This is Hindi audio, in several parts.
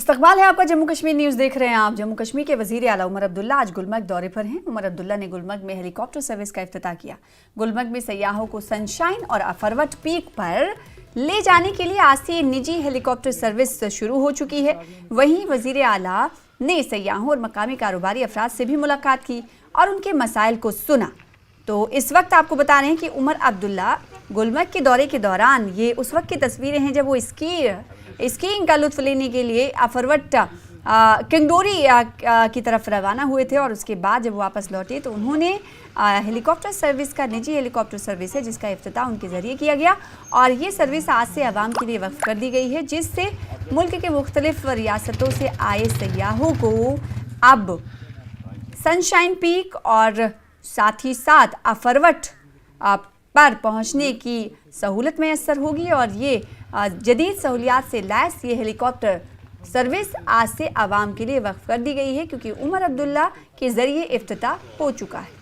इस्तकबाल है आपका। जम्मू कश्मीर न्यूज़ देख रहे हैं आप। जम्मू कश्मीर के वज़ीर आला उमर अब्दुल्ला आज गुलमर्ग दौरे पर हैं। उमर अब्दुल्ला ने गुलमर्ग में हेलीकॉप्टर सर्विस का इफ्तिताह किया। गुलमर्ग में सयाहों को सनशाइन और अफरवट पीक पर ले जाने के लिए आज से निजी हेलीकॉप्टर सर्विस शुरू हो चुकी है। वहीं वज़ीर आला ने सयाहों और मकामी कारोबारी अफराद से भी मुलाकात की और उनके मसाइल को सुना। तो इस वक्त आपको बता रहे हैं कि उमर अब्दुल्ला गुलमर्ग के दौरे के दौरान, ये उस वक्त की तस्वीरें हैं जब वो स्कीइंग का लुत्फ लेने के लिए अफरवट कंगडोरी की तरफ रवाना हुए थे और उसके बाद जब वापस लौटे तो उन्होंने हेलीकॉप्टर सर्विस का, निजी हेलीकॉप्टर सर्विस है जिसका इफ्तिताह उनके ज़रिए किया गया और ये सर्विस आज से आवाम के लिए वक्फ कर दी गई है, जिससे मुल्क के मुख्तलिफ रियासतों से आए सयाहों को अब सनशाइन पीक और साथ ही साथ अफरवट पर पहुंचने की सहूलत मैसर होगी। और ये जदीद सहूलियात से लैस ये हेलीकॉप्टर सर्विस आज से आवाम के लिए वक्फ कर दी गई है, क्योंकि उमर अब्दुल्ला के ज़रिए इफ्तिताह हो चुका है।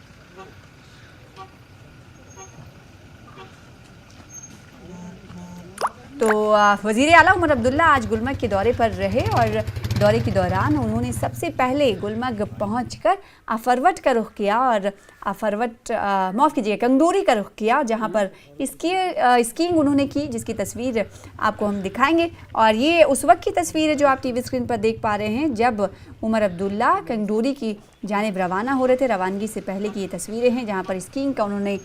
तो वज़ीर आला उमर अब्दुल्ला आज गुलमर्ग के दौरे पर रहे और दौरे के दौरान उन्होंने सबसे पहले गुलमर्ग पहुंचकर अफरवट का रुख किया और माफ़ कीजिए कंगडोरी का रुख किया, जहां पर स्कीइंग उन्होंने की, जिसकी तस्वीर आपको हम दिखाएंगे। और ये उस वक्त की तस्वीर है जो आप टीवी स्क्रीन पर देख पा रहे हैं जब उमर अब्दुल्ला कंगडोरी की जानिब रवाना हो रहे थे। रवानगी से पहले की ये तस्वीरें हैं जहाँ पर स्कीइंग का उन्होंने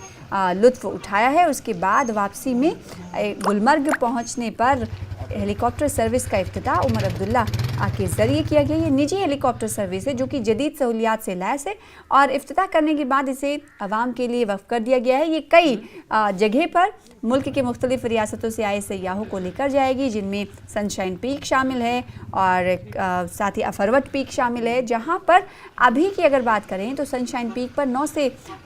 लुत्फ़ उठाया है। उसके बाद वापसी में गुलमर्ग पहुँचने पर हेलीकॉप्टर सर्विस का इफ्तिताह उमर अब्दुल्ला के ज़रिए किया गया। ये निजी हेलीकॉप्टर सर्विस है जो कि जदीद सहूलियात से लैस है और इफ्तिताह करने के बाद इसे आवाम के लिए वक्फ कर दिया गया है। ये कई जगह पर मुल्क के मुख्तलिफ रियासतों से आए सयाहों को लेकर जाएगी, जिनमें सनशाइन पीक शामिल है और साथ ही अफरवट पीक शामिल है। जहाँ पर अभी की अगर बात करें तो सनशाइन पीक पर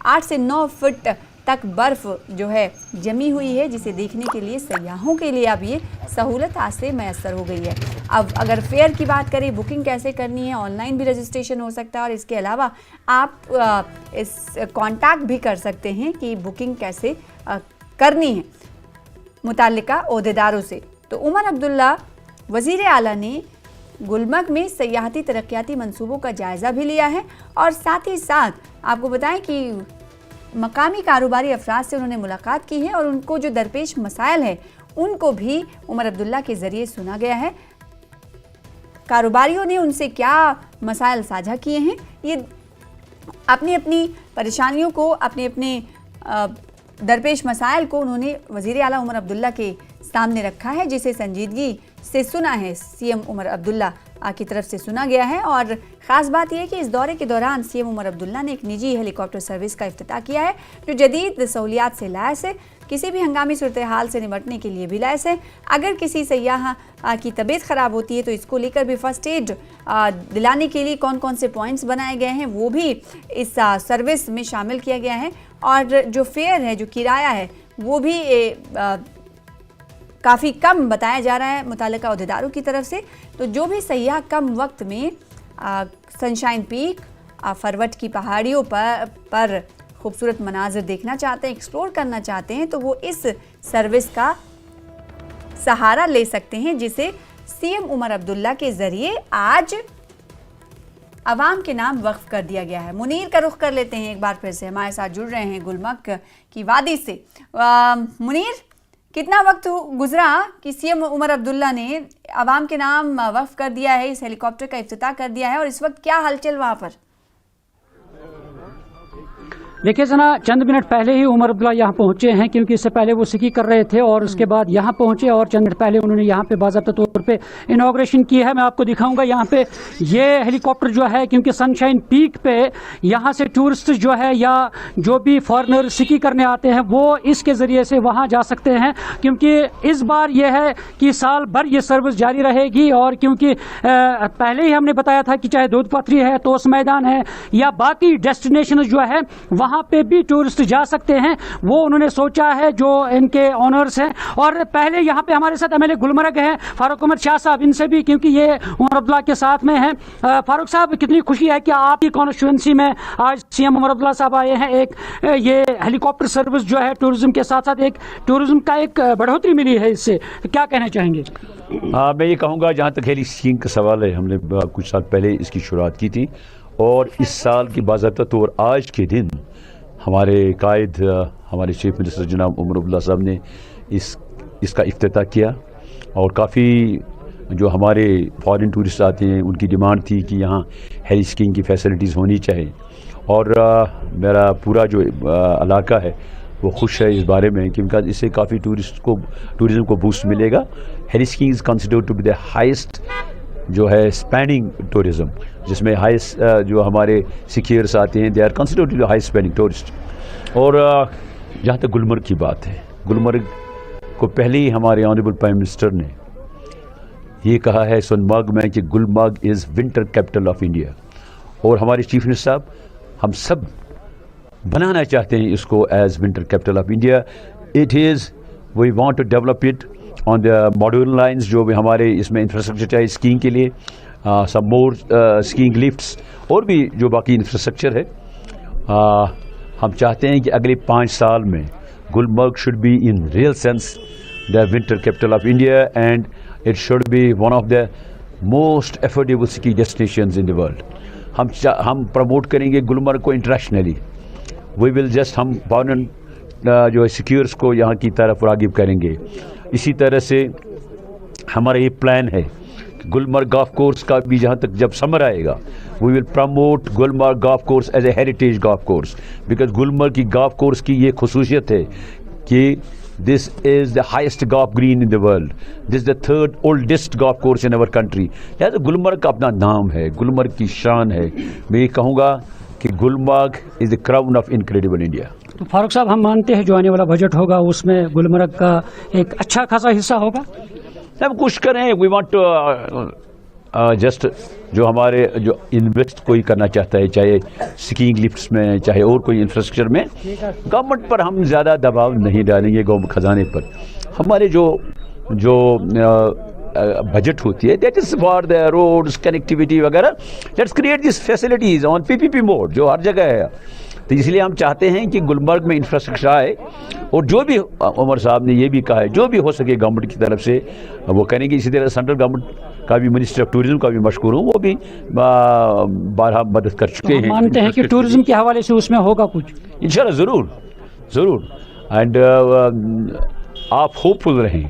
8 से 9 फुट तक बर्फ़ जो है जमी हुई है, जिसे देखने के लिए सयाहों के लिए अब ये सहूलत आज से मैसर हो गई है। अब अगर फेयर की बात करें, बुकिंग कैसे करनी है, ऑनलाइन भी रजिस्ट्रेशन हो सकता है और इसके अलावा आप इस कांटेक्ट भी कर सकते हैं कि बुकिंग कैसे करनी है मुताल्लिका ओहदेदारों से। तो उमर अब्दुल्ला वज़ीर आला ने गुलमर्ग में सयाहती तरक्याती मंसूबों का जायज़ा भी लिया है और साथ ही साथ आपको बताएं कि मकामी कारोबारी अफराद से उन्होंने मुलाकात की है और उनको जो दरपेश मसाइल है उनको भी उमर अब्दुल्ला के ज़रिए सुना गया है। कारोबारियों ने उनसे क्या मसाइल साझा किए हैं, ये अपनी अपनी परेशानियों को, अपने अपने दरपेश मसाइल को उन्होंने वज़ीर आला उमर अब्दुल्ला के सामने रखा है, जिसे संजीदगी से सुना है। सीएम उमर अब्दुल्ला की तरफ से सुना गया है और ख़ास बात यह है कि इस दौरे के दौरान सीएम उमर अब्दुल्ला ने एक निजी हेलीकॉप्टर सर्विस का इफ्तिताह किया है जो जदीद सहूलियात से लैस है, किसी भी हंगामी सूरत हाल से निपटने के लिए भी लैस है। अगर किसी सयाह की तबीयत ख़राब होती है तो इसको लेकर भी फ़र्स्ट एड दिलाने के लिए कौन कौन से पॉइंट्स बनाए गए हैं वो भी इस सर्विस में शामिल किया गया है। और जो फेयर है, जो किराया है, वो भी काफ़ी कम बताया जा रहा है मुताल्लिका ओहदेदारों की तरफ से। तो जो भी सयाह कम वक्त में सनशाइन पीक, अफरवट की पहाड़ियों पर खूबसूरत मनाजिर देखना चाहते हैं, एक्सप्लोर करना चाहते हैं, तो वो इस सर्विस का सहारा ले सकते हैं, जिसे सीएम उमर अब्दुल्ला के ज़रिए आज आवाम के नाम वक्फ कर दिया गया है। मुनीर का रुख कर लेते हैं, एक बार फिर से हमारे साथ जुड़ रहे हैं गुलमर्ग की वादी से। मुनीर, कितना वक्त गुजरा कि सीएम उमर अब्दुल्ला ने आवाम के नाम वक्फ कर दिया है, इस हेलीकॉप्टर का इफ्तिताह कर दिया है और इस वक्त क्या हलचल वहाँ पर? देखिए जना, चंद मिनट पहले ही उमर अब्दुल्ला यहाँ पहुँचे हैं, क्योंकि इससे पहले वो सिकी कर रहे थे और उसके बाद यहाँ पहुँचे और चंद मिनट पहले उन्होंने यहाँ पे बाज़ाब्ता तौर पे इनाग्रेशन की है। मैं आपको दिखाऊंगा यहाँ पे ये हेलीकॉप्टर जो है, क्योंकि सनशाइन पीक पे यहाँ से टूरिस्ट जो है या जो भी फॉरेनर सिकी करने आते हैं वो इसके ज़रिए से वहाँ जा सकते हैं, क्योंकि इस बार यह है कि साल भर ये सर्विस जारी रहेगी। और क्योंकि पहले ही हमने बताया था कि चाहे दूध पथरी है, तोस मैदान है या बाकी डेस्टिनेशन जो है वहाँ पे भी टूरिस्ट जा सकते हैं, वो उन्होंने सोचा है जो इनके ऑनर्स हैं। और पहले यहाँ पे हमारे साथ एमएलए गुलमर्ग हैं फारूक अहमद शाह साहब, इनसे भी, क्योंकि ये उमर अब्दुल्ला के साथ में हैं। फारूक साहब, कितनी खुशी है कि आपकी कॉन्स्टिट्यूंसी में आज सीएम उमर अब्दुल्ला साहब आए हैं। एक ये हेलीकॉप्टर सर्विस जो है टूरिज्म के साथ साथ एक टूरिज्म का एक बढ़ोतरी मिली है, इससे क्या कहना चाहेंगे? मैं ये कहूँगा जहाँ तक हेली स्कीइंग का सवाल है, हमने कुछ साल पहले इसकी शुरुआत की थी और इस साल की बाज़ाब्ता तौर आज के दिन हमारे कायद हमारे चीफ मिनिस्टर जनाब उमर अब्दुल्ला साहब ने इसका इफ्तिताह किया और काफ़ी जो हमारे फॉरेन टूरिस्ट आते हैं उनकी डिमांड थी कि यहाँ हेली स्कीइंग की फैसिलिटीज़ होनी चाहिए और मेरा पूरा जो इलाका है वो खुश है इस बारे में क्योंकि इससे काफ़ी टूरिज़म को बूस्ट मिलेगा। Heli skiing is considered to be the highest जो है स्पेंडिंग टूरिज़म, जिसमें हाईएस्ट जो हमारे सिक्योर्स आते हैं they are considered to the highest spending tourist. और जहाँ तक गुलमर्ग की बात है, गुलमर्ग को पहले ही हमारे ऑनरेबल प्राइम मिनिस्टर ने ये कहा है सोनमर्ग में कि Gulmarg is winter capital of India और हमारे चीफ मिनिस्टर साहब हम सब बनाना चाहते हैं इसको as winter capital of India. It is we want to develop it on the modular lines, जो भी हमारे इसमें इंफ्रास्ट्रक्चर चाहिए स्कीइंग के लिए, सब मोर स्कीइंग लिफ्ट्स और भी जो बाकी इंफ्रास्ट्रक्चर है। हम चाहते हैं कि अगले 5 साल में Gulmarg should be in real sense the winter capital of India and it should be one of the most affordable ski destinations in the world. हम प्रमोट करेंगे गुलमर्ग को इंटरनेशनली। वी विल जस्ट हम फॉरेन जो है सिक्योर्स को यहाँ की तरफ रागिब करेंगे। इसी तरह से हमारा ये प्लान है कि गुलमर्ग गोल्फ कोर्स का भी जहाँ तक जब समर आएगा we will promote Gulmarg golf course as a heritage golf course because Gulmarg की गोल्फ कोर्स की ये खसूसियत है कि this is the highest golf green in the world, this is the 3rd oldest golf course in our country. लिहाजा गुलमर्ग का अपना नाम है, गुलमर्ग की शान है। मैं ये कहूँगा कि Gulmarg is the crown of incredible India. तो फारूक साहब, हम मानते हैं जो आने वाला बजट होगा उसमें गुलमर्ग का एक अच्छा खासा हिस्सा होगा। हम कुछ करें, वी वांट टू जस्ट जो हमारे जो इन्वेस्ट कोई करना चाहता है, चाहे स्कीइंग लिफ्ट्स में चाहे और कोई इंफ्रास्ट्रक्चर में, गवर्नमेंट पर हम ज़्यादा दबाव नहीं डालेंगे। गवर्नमेंट खजाने पर हमारे जो बजट होती है that is for the roads connectivity वगैरह, let's create this facilities on PPP mode जो हर जगह है। तो इसलिए हम चाहते हैं कि गुलमर्ग में इंफ्रास्ट्रक्चर आए और जो भी उमर साहब ने ये भी कहा है जो भी हो सके गवर्नमेंट की तरफ से वो करेंगे। इसी तरह सेंट्रल गवर्नमेंट का भी मिनिस्टर ऑफ टूरिज्म का भी मशकूर हूँ, वो भी बारहा मदद कर चुके हैं। मानते हैं कि टूरिज्म के हवाले से उसमें होगा कुछ इंशाल्लाह, ज़रूर एंड आप होपफुल रहें।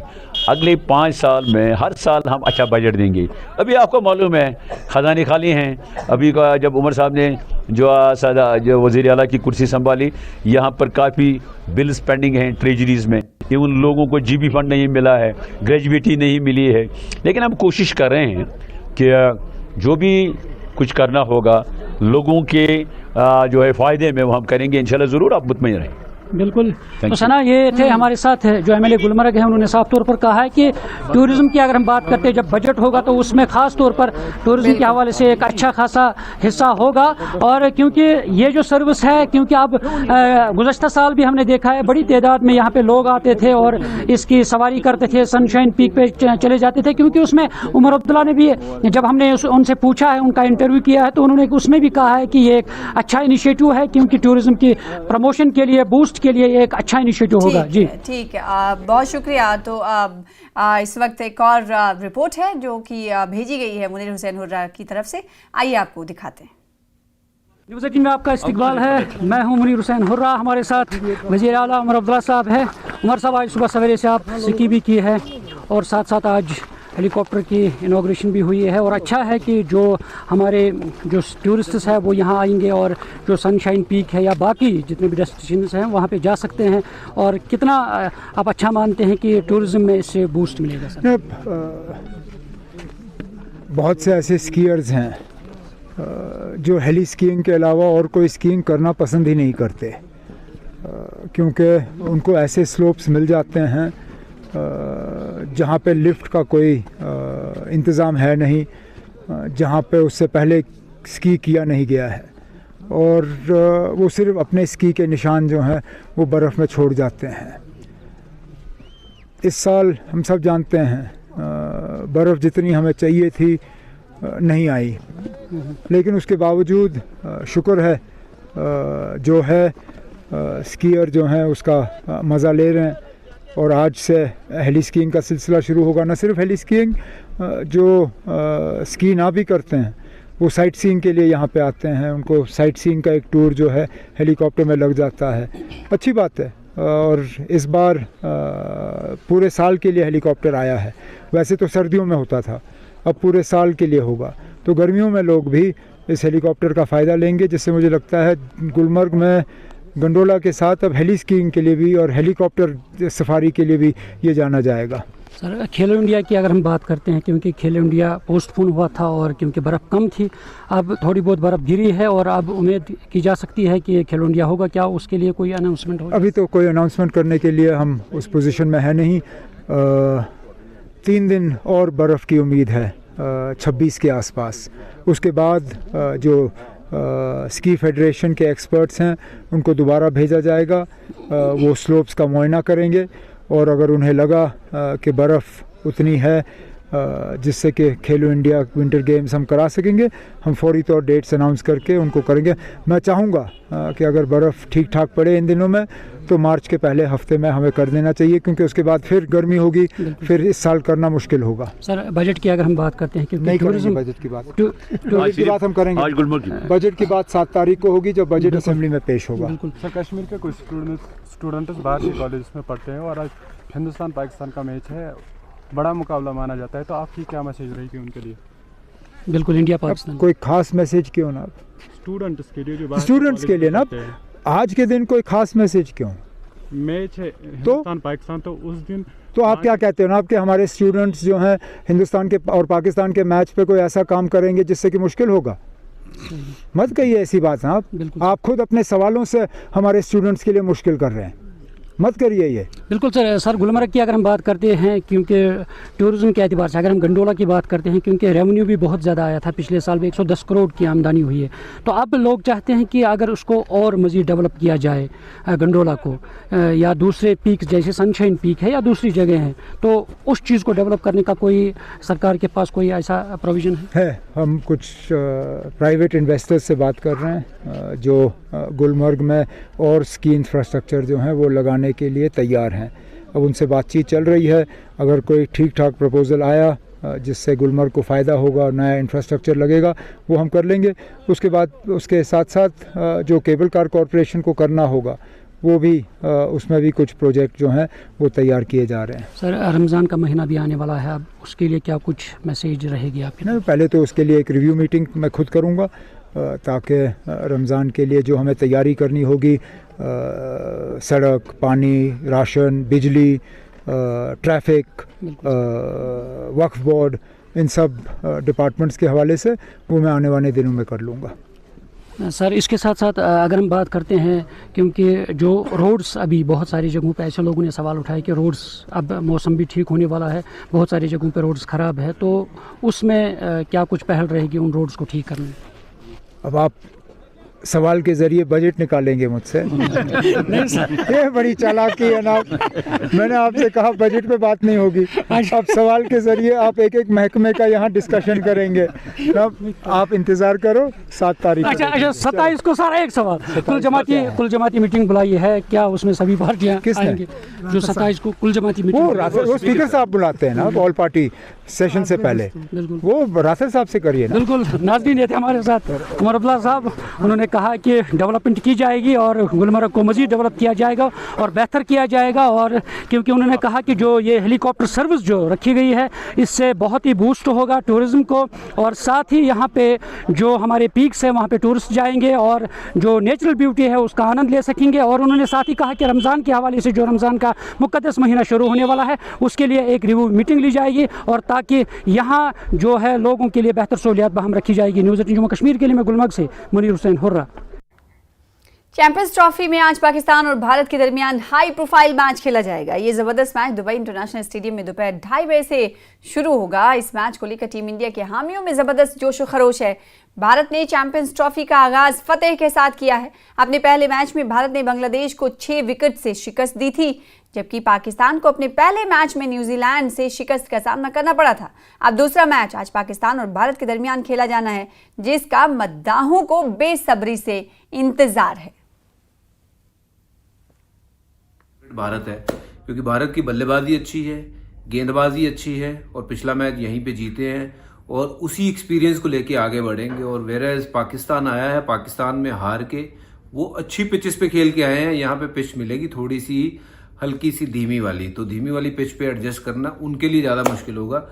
अगले 5 साल में हर साल हम अच्छा बजट देंगे। अभी आपको मालूम है ख़जाने खाली हैं। अभी का जब उमर साहब ने जो वज़ीर आला की कुर्सी संभाली, यहाँ पर काफ़ी बिल्स पेंडिंग हैं ट्रेजरीज़ में। ये उन लोगों को जीबी फंड नहीं मिला है, ग्रेजुएटी नहीं मिली है, लेकिन हम कोशिश कर रहे हैं कि जो भी कुछ करना होगा लोगों के जो है फ़ायदे में वो हम करेंगे इंशाल्लाह। ज़रूर आप मुतमईन रहें। बिल्कुल। तो सना, ये थे हमारे साथ जो एमएलए गुलमर्ग हैं, उन्होंने साफ तौर पर कहा है कि टूरिज्म की अगर हम बात करते हैं जब बजट होगा तो उसमें खास तौर पर टूरिज्म के हवाले से एक अच्छा खासा हिस्सा होगा। और क्योंकि ये जो सर्विस है, क्योंकि अब गुज़श्ता साल भी हमने देखा है बड़ी तादाद में यहाँ पे लोग आते थे और इसकी सवारी करते थे, सनशाइन पीक पे चले जाते थे, क्योंकि उसमें उमर अब्दुल्ला ने भी जब हमने उनसे पूछा है, उनका इंटरव्यू किया है, तो उन्होंने उसमें भी कहा है कि ये एक अच्छा इनिशिएटिव है क्योंकि टूरिज्म की प्रमोशन के लिए, बूस्ट के लिए एक अच्छा इनिशिएटिव होगा। जी ठीक है, बहुत शुक्रिया। तो इस वक्त एक और रिपोर्ट है जो कि भेजी गई है मुनीर हुसैन हुर्रा की तरफ से, आइए आपको दिखाते हैं। न्यूज़ 18 में आपका इस्तकबाल है। मैं हूं मुनीर हुसैन हुर्रा, हमारे साथ वज़ीर आला उमर अब्दुल्ला साहब है। उमर साहब, आज सुबह सवेरे से आप सिक्की भी की है और साथ साथ आज हेलीकॉप्टर की इनाग्रेशन भी हुई है और अच्छा है कि जो हमारे जो टूरिस्ट्स हैं वो यहाँ आएंगे और जो सनशाइन पीक है या बाकी जितने भी डेस्टिनेशंस हैं वहाँ पे जा सकते हैं। और कितना आप अच्छा मानते हैं कि टूरिज़्म में इससे बूस्ट मिलेगा? सर, बहुत से ऐसे स्कीयर्स हैं जो हेली स्कीइंग के अलावा और कोई स्कीइंग करना पसंद ही नहीं करते, क्योंकि उनको ऐसे स्लोप्स मिल जाते हैं जहाँ पे लिफ्ट का कोई इंतज़ाम है नहीं, जहाँ पे उससे पहले स्की किया नहीं गया है और वो सिर्फ अपने स्की के निशान जो हैं वो बर्फ़ में छोड़ जाते हैं। इस साल हम सब जानते हैं बर्फ़ जितनी हमें चाहिए थी नहीं आई, लेकिन उसके बावजूद शुक्र है जो है स्कीयर जो हैं उसका मज़ा ले रहे हैं। और आज से हेली स्कीइंग का सिलसिला शुरू होगा। न सिर्फ हेली स्कीइंग, जो स्की ना भी करते हैं वो साइट सीइंग के लिए यहाँ पे आते हैं, उनको साइट सीइंग का एक टूर जो है हेलीकॉप्टर में लग जाता है। अच्छी बात है। और इस बार पूरे साल के लिए हेलीकॉप्टर आया है। वैसे तो सर्दियों में होता था, अब पूरे साल के लिए होगा, तो गर्मियों में लोग भी इस हेलीकॉप्टर का फ़ायदा लेंगे, जिससे मुझे लगता है गुलमर्ग में गंडोला के साथ अब हेली स्कीइंग के लिए भी और हेलीकॉप्टर सफारी के लिए भी ये जाना जाएगा। सर, खेलो इंडिया की अगर हम बात करते हैं, क्योंकि खेलो इंडिया पोस्टपोन हुआ था और क्योंकि बर्फ़ कम थी, अब थोड़ी बहुत बर्फ़ गिरी है और अब उम्मीद की जा सकती है कि खेलो इंडिया होगा। क्या उसके लिए कोई अनाउंसमेंट होगा? अभी तो कोई अनाउंसमेंट करने के लिए हम उस पोजीशन में है नहीं। 3 दिन और बर्फ़ की उम्मीद है, 26 के आसपास। उसके बाद जो स्की फेडरेशन के एक्सपर्ट्स हैं उनको दोबारा भेजा जाएगा, वो स्लोप्स का मुआयना करेंगे और अगर उन्हें लगा कि बर्फ़ उतनी है जिससे कि खेलो इंडिया विंटर गेम्स हम करा सकेंगे, हम फौरी तौर डेट्स अनाउंस करके उनको करेंगे। मैं चाहूँगा कि अगर बर्फ़ ठीक ठाक पड़े इन दिनों में तो मार्च के पहले हफ्ते में हमें कर देना चाहिए, क्योंकि उसके बाद फिर गर्मी होगी, फिर इस साल करना मुश्किल होगा। सर, बजट की अगर हम बात करते हैं, क्योंकि नहीं करेंगे बजट की बात, बजट की बात हम करेंगे। आज गुलमर्ग की बजट की बात 7 तारीख को होगी, जब बजट असेंबली में पेश होगा। सर, कश्मीर के कुछ स्टूडेंट्स बाहर के कॉलेज में पढ़ते हैं और आज हिंदुस्तान पाकिस्तान का मैच है, बड़ा मुकाबला माना जाता है, तो आपकी क्या मैसेज रहेगी उनके लिए? बिल्कुल, इंडिया पाकिस्तान कोई खास मैसेज क्यों ना स्टूडेंट्स के लिए, जो बाहर स्टूडेंट्स के लिए ना, आज के दिन कोई खास मैसेज क्यों? मैच है हिंदुस्तान पाकिस्तान, तो उस दिन तो आप क्या कहते हो ना, आपके हमारे स्टूडेंट्स जो हैं हिंदुस्तान के और पाकिस्तान के मैच पे कोई ऐसा काम करेंगे जिससे कि मुश्किल होगा? मत कहिए ऐसी बात। आप खुद अपने सवालों से हमारे स्टूडेंट्स के लिए मुश्किल कर रहे हैं, मत करिए ये। बिल्कुल सर, गुलमर्ग की अगर हम बात करते हैं, क्योंकि टूरिज़्म के एतबार से अगर हम गंडोला की बात करते हैं, क्योंकि रेवेन्यू भी बहुत ज़्यादा आया था, पिछले साल भी 110 करोड़ की आमदनी हुई है, तो अब लोग चाहते हैं कि अगर उसको और मज़ीद डेवलप किया जाए गंडोला को, या दूसरे पीक जैसे सनशाइन पीक है या दूसरी जगह हैं, तो उस चीज़ को डेवलप करने का कोई सरकार के पास कोई ऐसा प्रोविज़न है? हम कुछ प्राइवेट इन्वेस्टर्स से बात कर रहे हैं जो गुलमर्ग में और स्की इंफ्रास्ट्रक्चर जो हैं वो लगाने के लिए तैयार हैं। अब उनसे बातचीत चल रही है। अगर कोई ठीक ठाक प्रपोज़ल आया जिससे गुलमर्ग को फ़ायदा होगा और नया इंफ्रास्ट्रक्चर लगेगा, वो हम कर लेंगे। उसके बाद उसके साथ साथ जो केबल कार कॉरपोरेशन को करना होगा वो भी, उसमें भी कुछ प्रोजेक्ट जो हैं वो तैयार किए जा रहे हैं। सर, रमज़ान का महीना भी आने वाला है, अब उसके लिए क्या कुछ मैसेज रहेगी आपकी? नहीं, पहले तो उसके लिए एक रिव्यू मीटिंग मैं खुद करूँगा, ताकि रमज़ान के लिए जो हमें तैयारी करनी होगी, सड़क, पानी, राशन, बिजली, ट्रैफिक, वक्फ बोर्ड, इन सब डिपार्टमेंट्स के हवाले से वो मैं आने वाले दिनों में कर लूँगा। सर, इसके साथ साथ अगर हम बात करते हैं, क्योंकि जो रोड्स अभी बहुत सारी जगहों पे ऐसे लोगों ने सवाल उठाए कि रोड्स, अब मौसम भी ठीक होने वाला है, बहुत सारी जगहों पे रोड्स ख़राब है, तो उसमें क्या कुछ पहल रहेगी उन रोड्स को ठीक करने में? अब आप सवाल के ज़रिए बजट निकालेंगे मुझसे? नहीं सर, ये बड़ी चालाकी है ना। मैंने आपसे कहा बजट पे बात नहीं होगी, अब सवाल के ज़रिए आप एक एक महकमे का यहाँ डिस्कशन करेंगे। तब आप इंतज़ार करो 7 तारीख। अच्छा, 27 को सर एक सवाल, कुल जमाती मीटिंग बुलाई है, क्या उसमें सभी पार्टियाँ आएंगी? जो 27 को कुल जमाती मीटिंग, वो स्पीकर साहब बुलाते हैं ना ऑल पार्टी सेशन से पहले, वो रासर साहब से करिए ना। बिल्कुल, नाज़रीन थे हमारे साथ उमर अब्दुल्ला साहब, उन्होंने कहा कि डेवलपमेंट की जाएगी और गुलमर्ग को मज़ीद डेवलप किया जाएगा और बेहतर किया जाएगा, और क्योंकि उन्होंने कहा कि जो ये हेलीकॉप्टर सर्विस जो रखी गई है, इससे बहुत ही बूस्ट होगा टूरिज़्म को, और साथ ही यहाँ पे जो हमारे पीक्स है वहाँ पे टूरिस्ट जाएंगे और जो नेचुरल ब्यूटी है उसका आनंद ले सकेंगे। और उन्होंने साथ ही कहा कि रमज़ान के हवाले से, जो रमज़ान का मुक़द्दस महीना शुरू होने वाला है, उसके लिए एक रिव्यू मीटिंग ली जाएगी और ताकि यहाँ जो है लोगों के लिए बेहतर सहूलियात बहाम रखी जाएगी। न्यूज़ 18 जम्मू कश्मीर के लिए मैं गुलमर्ग से Munir Hussain hurrah. Champions trophy में आज पाकिस्तान और भारत के दरमियान हाई प्रोफाइल मैच खेला जाएगा। ये जबरदस्त मैच दुबई इंटरनेशनल स्टेडियम में दोपहर 2:30 बजे से शुरू होगा। इस मैच को लेकर टीम इंडिया के हामियों में जबरदस्त जोश और खरोश है। भारत ने चैंपियंस ट्रॉफी का आगाज फतेह के साथ किया है। अपने पहले मैच में भारत ने बांग्लादेश को 6 विकेट से शिकस्त दी थी, जबकि पाकिस्तान को अपने पहले मैच में न्यूजीलैंड से शिकस्त का सामना करना पड़ा था। अब दूसरा मैच आज पाकिस्तान और भारत के दरमियान खेला जाना है, जिसका मद्दाहों को बेसब्री से इंतजार है। भारत है, क्योंकि भारत की बल्लेबाजी अच्छी है, गेंदबाजी अच्छी है और पिछला मैच यहीं पे जीते हैं और उसी एक्सपीरियंस को लेके आगे बढ़ेंगे। और वेरेज पाकिस्तान आया है, पाकिस्तान में हार के वो अच्छी पिचेस पे खेल के आए हैं। यहाँ पे पिच मिलेगी थोड़ी सी हल्की सी धीमी वाली, तो धीमी वाली पिच पे एडजस्ट करना उनके लिए ज़्यादा मुश्किल होगा।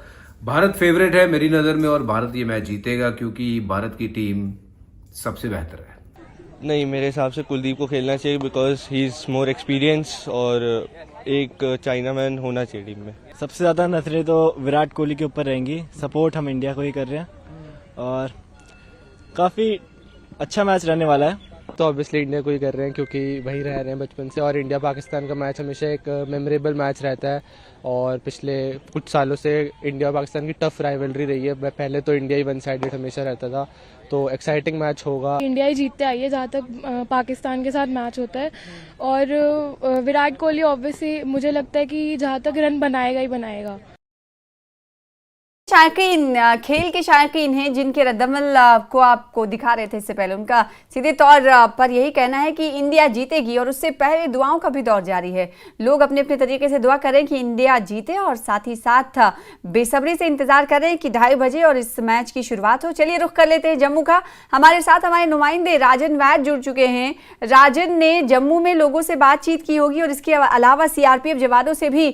भारत फेवरेट है मेरी नज़र में और भारत ये मैच जीतेगा क्योंकि भारत की टीम सबसे बेहतर है। नहीं, मेरे हिसाब से कुलदीप को खेलना चाहिए because he is more experience और एक चाइना मैन होना चाहिए टीम में। सबसे ज़्यादा नजरें तो विराट कोहली के ऊपर रहेंगी। सपोर्ट हम इंडिया को ही कर रहे हैं और काफ़ी अच्छा मैच रहने वाला है। तो ऑब्वियसली इंडिया को ही कर रहे हैं क्योंकि वही रह रहे हैं बचपन से और इंडिया पाकिस्तान का मैच हमेशा एक मेमोरेबल मैच रहता है और पिछले कुछ सालों से इंडिया और पाकिस्तान की टफ राइवलरी रही है। पहले तो इंडिया ही वन साइडेड हमेशा रहता था, तो एक्साइटिंग मैच होगा। इंडिया ही जीतते आई है जहाँ तक पाकिस्तान के साथ मैच होता है और विराट कोहली ऑब्वियसली मुझे लगता है कि जहाँ तक रन बनाएगा ही बनाएगा। शायकीन, खेल के शायकीन हैं जिनके रद्दमल को आपको दिखा रहे थे इससे पहले, उनका सीधे तौर पर यही कहना है कि इंडिया जीतेगी और उससे पहले दुआओं का भी दौर जारी है। लोग अपने अपने तरीके से दुआ करें कि इंडिया जीते और साथ ही साथ बेसब्री से इंतजार करें कि 2:30 बजे और इस मैच की शुरुआत हो। चलिए रुख कर लेते हैं जम्मू का। हमारे साथ हमारे नुमाइंदे राजन वैद जुड़ चुके हैं। राजन ने जम्मू में लोगों से बातचीत की होगी और इसके अलावा सीआरपीएफ जवानों से भी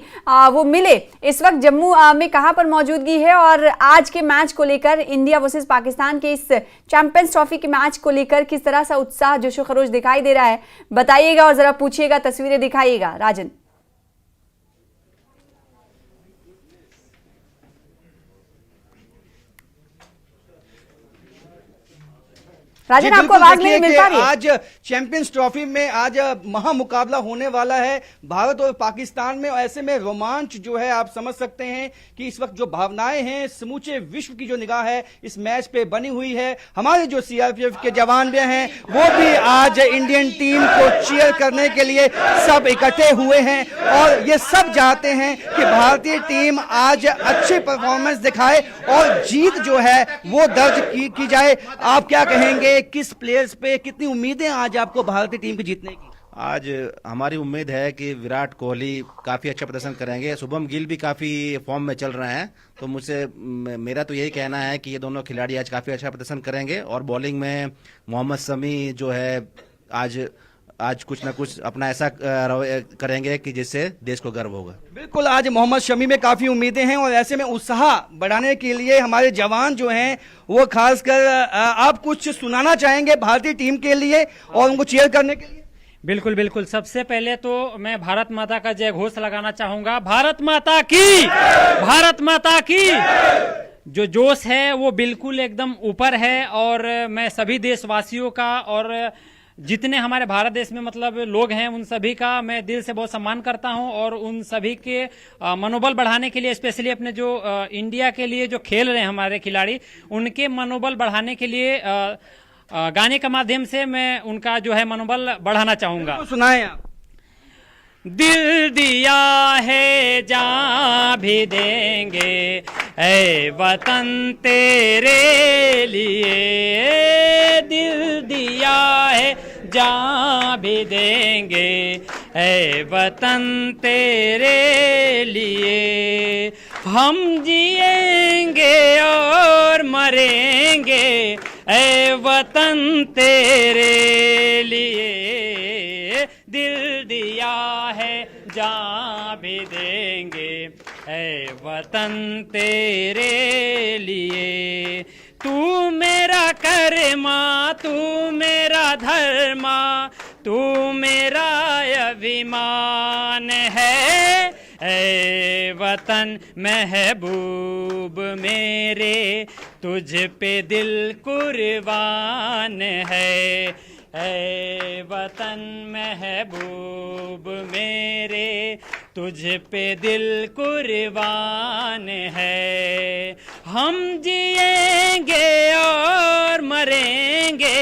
वो मिले। इस वक्त जम्मू में कहाँ पर मौजूदगी है और आज के मैच को लेकर, इंडिया वर्सेस पाकिस्तान के इस चैंपियंस ट्रॉफी के मैच को लेकर किस तरह सा उत्साह जोशो खरोश दिखाई दे रहा है, बताइएगा और जरा पूछिएगा, तस्वीरें दिखाइएगा। राजन राजन, आपको आवाज नहीं मिल पा रही है? आज चैंपियंस ट्रॉफी में आज महामुकाबला होने वाला है भारत और पाकिस्तान में। और ऐसे में रोमांच जो है आप समझ सकते हैं कि इस वक्त जो भावनाएं हैं, समूचे विश्व की जो निगाह है इस मैच पे बनी हुई है। हमारे जो सीआरपीएफ के जवान भी हैं वो भी आज इंडियन टीम को चीयर करने के लिए सब इकट्ठे हुए हैं और ये सब चाहते हैं कि भारतीय टीम आज अच्छी परफॉर्मेंस दिखाए और जीत जो है वो दर्ज की जाए। आप क्या कहेंगे, किस प्लेयर्स पे कितनी उम्मीदें आज आपको भारतीय टीम की जीतने की? आज हमारी उम्मीद है कि विराट कोहली काफ़ी अच्छा प्रदर्शन करेंगे। शुभम गिल भी काफ़ी फॉर्म में चल रहे हैं, तो मेरा तो यही कहना है कि ये दोनों खिलाड़ी आज काफ़ी अच्छा प्रदर्शन करेंगे। और बॉलिंग में मोहम्मद शमी जो है आज कुछ ना कुछ अपना ऐसा करेंगे कि जिससे देश को गर्व होगा। बिल्कुल, आज मोहम्मद शमी में काफी उम्मीदें हैं और ऐसे में उत्साह बढ़ाने के लिए हमारे जवान जो हैं वो खासकर आप कुछ सुनाना चाहेंगे भारतीय टीम के लिए और उनको चीयर करने के लिए? बिल्कुल बिल्कुल। सबसे पहले तो मैं भारत माता का जय घोष लगाना चाहूंगा। भारत माता की, भारत माता की। जो जोश है वो बिल्कुल एकदम ऊपर है और मैं सभी देशवासियों का और जितने हमारे भारत देश में मतलब लोग हैं उन सभी का मैं दिल से बहुत सम्मान करता हूं और उन सभी के मनोबल बढ़ाने के लिए, स्पेशली अपने जो इंडिया के लिए जो खेल रहे हैं हमारे खिलाड़ी, उनके मनोबल बढ़ाने के लिए गाने के माध्यम से मैं उनका जो है मनोबल बढ़ाना चाहूंगा। तो सुनाएं आप। दिल दिया है जान भी देंगे ऐ वतन तेरे लिए, दिल दिया है जान भी देंगे ऐ वतन तेरे लिए। हम जिएंगे और मरेंगे ऐ वतन तेरे लिए, दिल दिया है जान भी देंगे ऐ वतन तेरे लिए। तू मेरा कर्मा, तू मेरा धर्मा, तू मेरा अभिमान है ऐ वतन महबूब मेरे, तुझ पे दिल कुर्बान है ऐ वतन महबूब मेरे, तुझ पे दिल कुर्बान है। हम जिएंगे और मरेंगे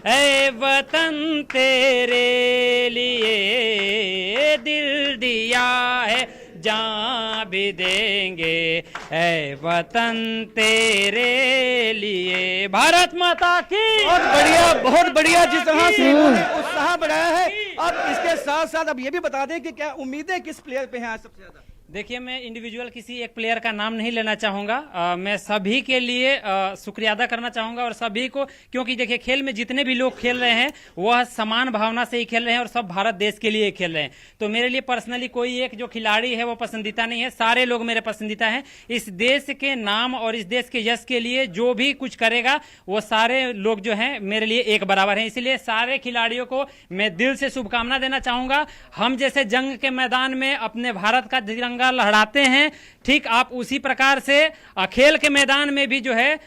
ऐ वतन तेरे लिए, दिल दिया है जान भी देंगे ऐ वतन तेरे लिए। भारत माता की। बहुत बढ़िया, बहुत बढ़िया। जिस तरह से इन्होंने उत्साह बढ़ाया है, अब इसके साथ साथ अब ये भी बता दें कि क्या उम्मीदें किस प्लेयर पे हैं आज सबसे ज्यादा? देखिए, मैं इंडिविजुअल किसी एक प्लेयर का नाम नहीं लेना चाहूँगा। मैं सभी के लिए शुक्रिया अदा करना चाहूँगा और सभी को, क्योंकि देखिए खेल में जितने भी लोग खेल रहे हैं वह समान भावना से ही खेल रहे हैं और सब भारत देश के लिए खेल रहे हैं। तो मेरे लिए पर्सनली कोई एक जो खिलाड़ी है वो पसंदीदा नहीं है, सारे लोग मेरे पसंदीदा हैं। इस देश के नाम और इस देश के यश के लिए जो भी कुछ करेगा वो सारे लोग जो हैं मेरे लिए एक बराबर हैं। इसलिए सारे खिलाड़ियों को मैं दिल से शुभकामना देना चाहूँगा। हम जैसे जंग के मैदान में अपने भारत का तिरंगा लहराते हैं, ठीक आप उसी प्रकार से खेल के मैदान में भी जो है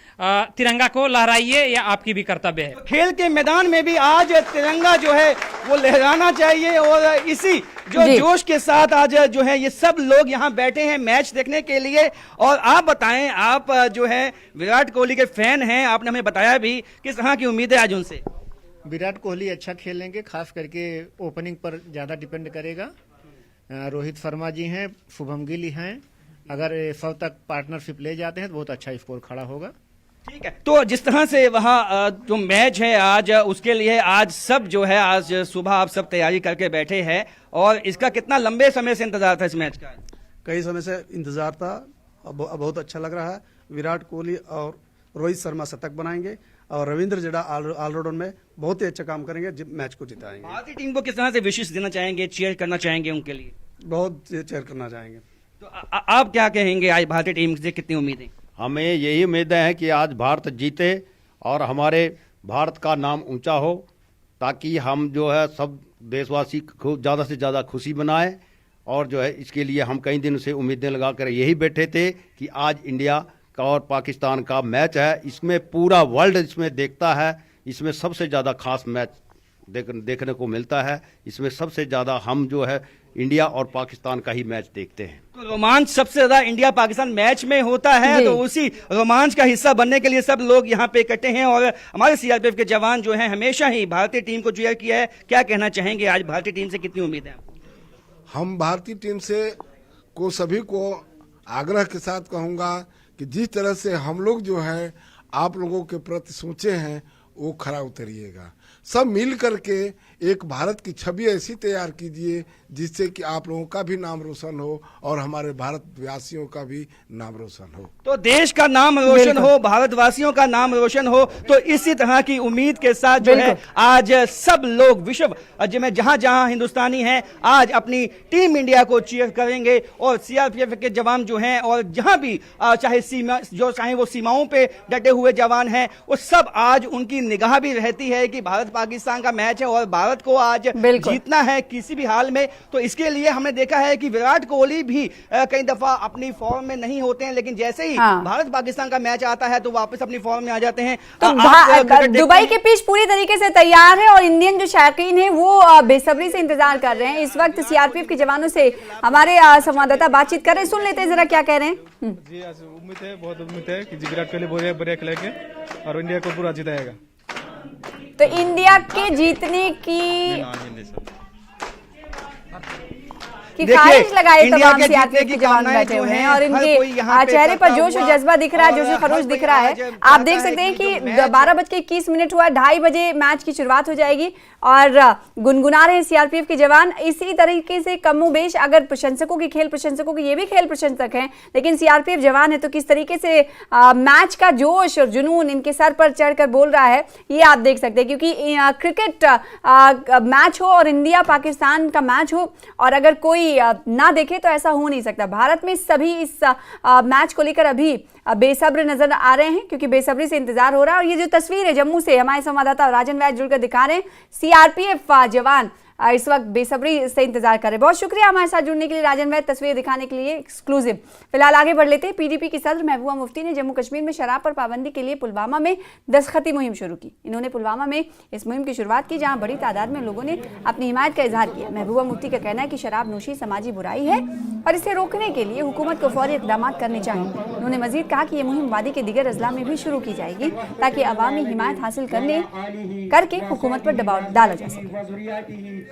तिरंगा को लहराइए, यह आपकी भी कर्तव्य है। खेल के मैदान में भी आज तिरंगा जो है वो लहराना चाहिए और इसी जो जोश के साथ आज जो है ये सब लोग यहाँ बैठे हैं मैच देखने के लिए। और आप बताएं, आप जो है विराट कोहली के फैन हैं, आपने हमें बताया भी, किस तरह की उम्मीद है आज उनसे? विराट कोहली अच्छा खेलेंगे, खास करके ओपनिंग पर ज्यादा डिपेंड करेगा। रोहित शर्मा जी हैं, शुभम गिल हैं, अगर 100 तक पार्टनरशिप ले जाते हैं तो बहुत अच्छा स्कोर खड़ा होगा। ठीक है, तो जिस तरह से वहाँ जो मैच है आज, उसके लिए आज सब जो है आज सुबह आप सब तैयारी करके बैठे हैं और इसका कितना लंबे समय से इंतजार था इस मैच का? कई समय से इंतजार था, बहुत अच्छा लग रहा है। विराट कोहली और रोहित शर्मा शतक बनाएंगे और रविंद्र जडेजा ऑलराउंडर में बहुत ही अच्छा काम करेंगे, मैच को जिताएंगे। भारतीय टीम को किस तरह से विशेष देना चाहेंगे, चीयर करना चाहेंगे उनके लिए? बहुत चेयर करना चाहेंगे। तो आप क्या कहेंगे, आज भारतीय टीम से कितनी उम्मीदें? हमें यही उम्मीदें हैं कि आज भारत जीते और हमारे भारत का नाम ऊंचा हो, ताकि हम जो है सब देशवासी को ज़्यादा से ज़्यादा खुशी बनाए। और जो है इसके लिए हम कई दिन से उम्मीदें लगा कर यही बैठे थे कि आज इंडिया का और पाकिस्तान का मैच है, इसमें पूरा वर्ल्ड इसमें देखता है, इसमें सबसे ज़्यादा खास मैच देखने को मिलता है। इसमें सबसे ज़्यादा हम जो है इंडिया और पाकिस्तान का ही मैच देखते हैं। तो रोमांच सबसे ज्यादा इंडिया पाकिस्तान मैच में होता है, तो उसी रोमांच का हिस्सा बनने के लिए सब लोग यहाँ पे इकट्ठे हैं। और हमारे सीआरपीएफ के जवान जो हैं हमेशा ही भारतीय टीम को चीयर किया है। क्या कहना चाहेंगे, आज भारतीय टीम से कितनी उम्मीद है? हम भारतीय टीम से को सभी को आग्रह के साथ कहूँगा कि जिस तरह से हम लोग जो है आप लोगों के प्रति सोचे हैं वो खरा उतरिएगा। सब मिल करके एक भारत की छवि ऐसी तैयार कीजिए जिससे कि आप लोगों का भी नाम रोशन हो और हमारे भारतवासियों का भी नाम रोशन हो। तो देश का नाम रोशन हो, भारतवासियों का नाम रोशन हो, तो इसी तरह की उम्मीद के साथ जो है आज सब लोग विश्व में जहां जहां हिंदुस्तानी हैं आज अपनी टीम इंडिया को चीयर करेंगे। और सीआरपीएफ के जवान जो हैं और जहां भी चाहे वो सीमाओं पे डटे हुए जवान हैं, वो सब आज उनकी निगाह भी रहती है कि भारत पाकिस्तान का मैच है और भारत को आज जीतना है किसी भी हाल में। तो इसके लिए हमने देखा है कि विराट कोहली भी कई दफा अपनी फॉर्म में नहीं होते हैं, लेकिन जैसे ही भारत पाकिस्तान का मैच आता है तो वापस अपनी फॉर्म में आ जाते हैं। तो दुबई के पिच पूरी तरीके से तैयार है और इंडियन जो शौकीन है वो बेसब्री से इंतजार कर रहे हैं। इस वक्त सीआरपीएफ के जवानों से हमारे संवाददाता बातचीत कर रहे हैं, सुन लेते हैं जरा क्या कह रहे हैं। जी उम्मीद है, बहुत उम्मीद है कि विराट कोहली बढ़िया खेलेंगे और इंडिया को पूरा जिताएगा। तो इंडिया के जीतने की ख्वाहिश लगाए तमाम सीआरपीएफ के जवान बैठे हुए हैं और इनके चेहरे पर जोश और जज्बा दिख रहा है, जोश और खरोश दिख रहा है। आप देख सकते हैं कि 12:21 हुआ, 2:30 बजे मैच की शुरुआत हो जाएगी और गुनगुना रहे हैं सीआरपीएफ के जवान। इसी तरीके से कमोबेश अगर प्रशंसकों की खेल प्रशंसकों की ये भी खेल प्रशंसक हैं, लेकिन सीआरपीएफ जवान है तो किस तरीके से मैच का जोश और जुनून इनके सर पर चढ़कर बोल रहा है ये आप देख सकते हैं। क्योंकि क्रिकेट मैच हो और इंडिया पाकिस्तान का मैच हो और अगर कोई ना देखे तो ऐसा हो नहीं सकता। भारत में सभी इस मैच को लेकर अभी बेसब्र नजर आ रहे हैं क्योंकि बेसब्री से इंतजार हो रहा है। और ये जो तस्वीर है जम्मू से हमारे संवाददाता राजन वैद जुड़कर दिखा रहे हैं, सीआरपीएफ जवान इस वक्त बेसब्री से इंतजार कर रहे हैं। बहुत शुक्रिया हमारे साथ जुड़ने के लिए राजन वैद, तस्वीर दिखाने के लिए एक्सक्लूसिव। फिलहाल आगे बढ़ लेते हैं। पीडीपी की सदर महबूबा मुफ्ती ने जम्मू कश्मीर में शराब पर पाबंदी के लिए पुलवामा में दस्तखती मुहिम शुरू की। इन्होंने पुलवामा में इस मुहिम की शुरुआत की जहां बड़ी तादाद में लोगों ने अपनी हिमायत का इजहार किया। महबूबा मुफ्ती का कहना है कि शराब नोशी समाजी बुराई है और इसे रोकने के लिए हुकूमत को फौरी इक़दाम करने चाहिए। उन्होंने मजीद कहा कि यह मुहिम वादी के दीगर अजला में भी शुरू की जाएगी ताकि अवामी हिमायत हासिल करके हुकूमत पर दबाव डाला जा सके।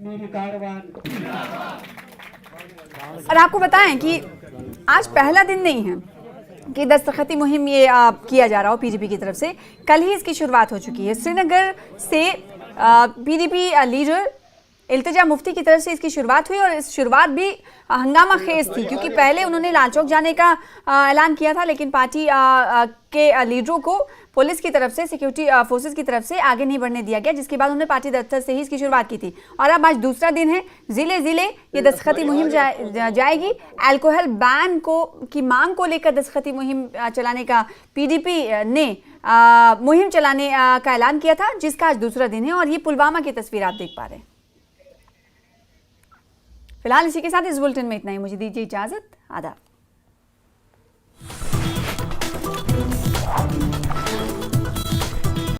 मीरी कारवान। और आपको बताएं कि आज पहला दिन नहीं है कि दस्तखती मुहिम ये किया जा रहा हो पीडीपी की तरफ से। कल ही इसकी शुरुआत हो चुकी है। श्रीनगर से पीडीपी लीडर इल्तिजा मुफ्ती की तरफ से इसकी शुरुआत हुई और इस शुरुआत भी हंगामा खेज थी, क्योंकि पहले उन्होंने लाल चौक जाने का ऐलान किया था, लेकिन पार्टी के लीडरों को पुलिस की तरफ से, सिक्योरिटी फोर्सेस की तरफ से आगे नहीं बढ़ने दिया गया, जिसके बाद उन्होंने पार्टी दफ्तर से ही इसकी शुरुआत की थी। और अब आज दूसरा दिन है, जिले जिले ये दस्तखती मुहिम जाएगी। अल्कोहल बैन की मांग को लेकर दस्तखती मुहिम चलाने का पीडीपी ने मुहिम चलाने का ऐलान किया था, जिसका आज दूसरा दिन है। और ये पुलवामा की तस्वीर आप देख पा रहे हैं। फिलहाल इसी के साथ इस बुलेटिन में इतना ही। मुझे दीजिए इजाजत। आदाब।